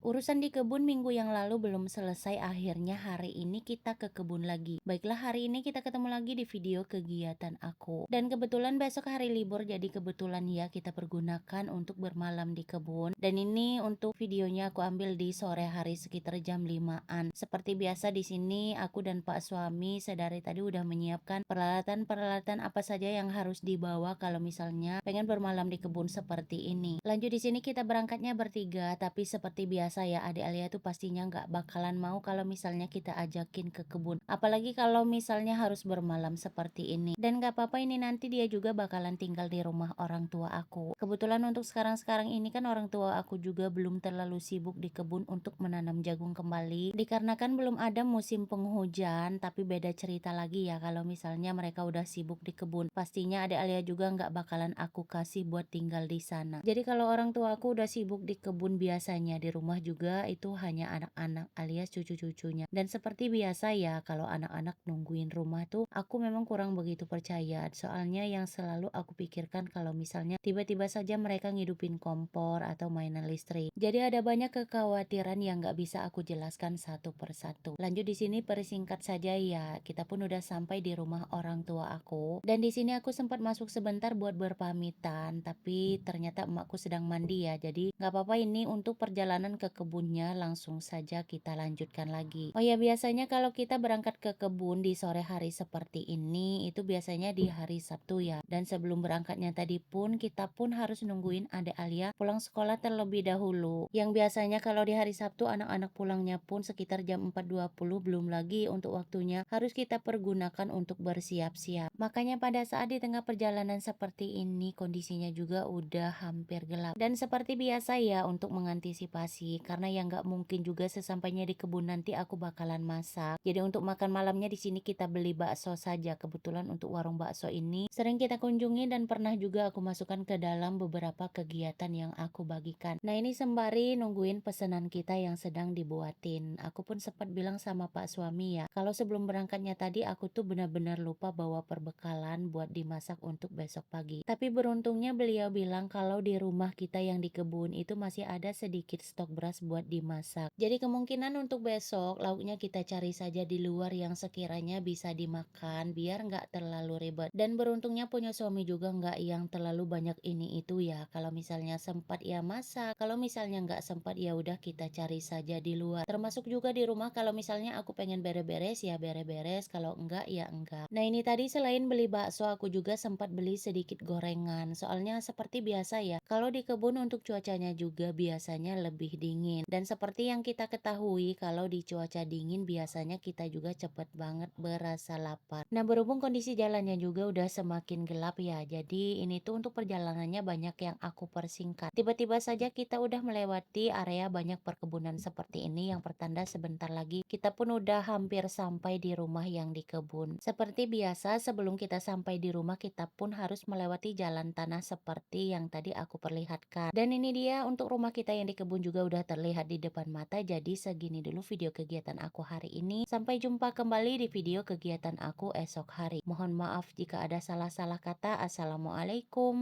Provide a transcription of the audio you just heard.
Urusan di kebun minggu yang lalu belum selesai, akhirnya hari ini kita ke kebun lagi. Baiklah, hari ini kita ketemu lagi di video kegiatan aku. Dan kebetulan besok hari libur, jadi kebetulan ya kita pergunakan untuk bermalam di kebun. Dan ini untuk videonya aku ambil di sore hari sekitar jam 5-an. Seperti biasa di sini aku dan Pak suami sedari tadi udah menyiapkan peralatan-peralatan apa saja yang harus dibawa kalau misalnya pengen bermalam di kebun seperti ini. Lanjut di sini kita berangkatnya bertiga, tapi seperti biasa ya adik Alia tuh pastinya nggak bakalan mau kalau misalnya kita ajakin ke kebun. Apalagi kalau misalnya harus bermalam seperti ini. Dan nggak apa-apa, ini nanti dia juga bakalan tinggal di rumah orang tua aku. Kebetulan untuk sekarang-sekarang ini kan orang tua aku juga belum terlalu sibuk di kebun untuk menanam jagung kembali. Dikarenakan belum ada musim penghujan, tapi beda cerita lagi ya kalau misalnya mereka udah sibuk di kebun. Pastinya adik Alia juga nggak bakalan aku kasih buat tinggal di sana. Jadi kalau orang tua aku udah sibuk di kebun, biasanya di rumah juga itu hanya anak-anak alias cucu-cucunya. Dan seperti biasa ya, kalau anak-anak nungguin rumah tuh aku memang kurang begitu percaya. Soalnya yang selalu aku pikirkan kalau misalnya tiba-tiba saja mereka ngidupin kompor atau mainan listrik. Jadi ada banyak kekhawatiran yang nggak bisa aku jelaskan satu persatu. Lanjut di sini persingkat saja ya, kita pun udah sampai di rumah orang tua aku. Dan di sini aku sempat masuk sebentar buat berpamitan, tapi ternyata emakku sedang mandi ya. Jadi nggak apa-apa, ini untuk perjalanan ke kebunnya langsung saja kita lanjutkan lagi. Oh ya, biasanya kalau kita berangkat ke kebun di sore hari seperti ini, itu biasanya di hari Sabtu ya. Dan sebelum berangkatnya tadi pun kita pun harus nungguin Adek Alia pulang sekolah terlebih dahulu. Yang biasanya kalau di hari Sabtu anak-anak pulangnya pun sekitar jam 4.20, belum lagi untuk waktunya harus kita pergunakan untuk bersiap-siap. Makanya pada saat di tengah perjalanan seperti ini kondisinya juga udah hampir gelap. Dan seperti biasa ya, untuk mengantisipasi karena yang nggak mungkin juga sesampainya di kebun nanti aku bakalan masak. Jadi untuk makan malamnya di sini kita beli bakso saja. Kebetulan untuk warung bakso ini sering kita kunjungi dan pernah juga aku masukkan ke dalam beberapa kegiatan yang aku bagikan. Nah, ini sembari nungguin pesanan kita yang sedang dibuatin. Aku pun sempat bilang sama Pak suami ya, kalau sebelum berangkatnya tadi aku tuh benar-benar lupa bawa perbekalan buat dimasak untuk besok pagi. Tapi beruntungnya beliau bilang kalau di rumah kita yang di kebun itu masih ada sedikit stok beras buat dimasak. Jadi kemungkinan untuk besok lauknya kita cari saja di luar yang sekiranya bisa dimakan biar nggak terlalu ribet. Dan beruntungnya punya suami juga nggak yang terlalu banyak ini itu ya. Kalau misalnya sempat ya masak, kalau misalnya nggak sempat ya udah kita cari saja di luar. Termasuk juga di rumah kalau misalnya aku pengen beres-beres ya beres-beres, kalau enggak ya enggak. Nah, ini tadi selain beli bakso aku juga sempat beli sedikit gorengan. Soalnya seperti biasa ya, kalau di kebun untuk cuacanya juga biasanya lebih dingin. Dan seperti yang kita ketahui kalau di cuaca dingin biasanya kita juga cepet banget berasa lapar. Nah, berhubung kondisi jalannya juga udah semakin gelap ya, jadi ini tuh untuk perjalanannya banyak yang aku persingkat. Tiba-tiba saja kita udah melewati area banyak perkebunan seperti ini yang pertanda sebentar lagi kita pun udah hampir sampai di rumah yang di kebun. Seperti biasa sebelum kita sampai di rumah kita pun harus melewati jalan tanah seperti yang tadi aku perlihatkan. Dan ini dia untuk rumah kita yang di kebun juga udah terlihat di depan mata. Jadi segini dulu video kegiatan aku hari ini. Sampai jumpa kembali di video kegiatan aku esok hari. Mohon maaf jika ada salah-salah kata. Assalamualaikum.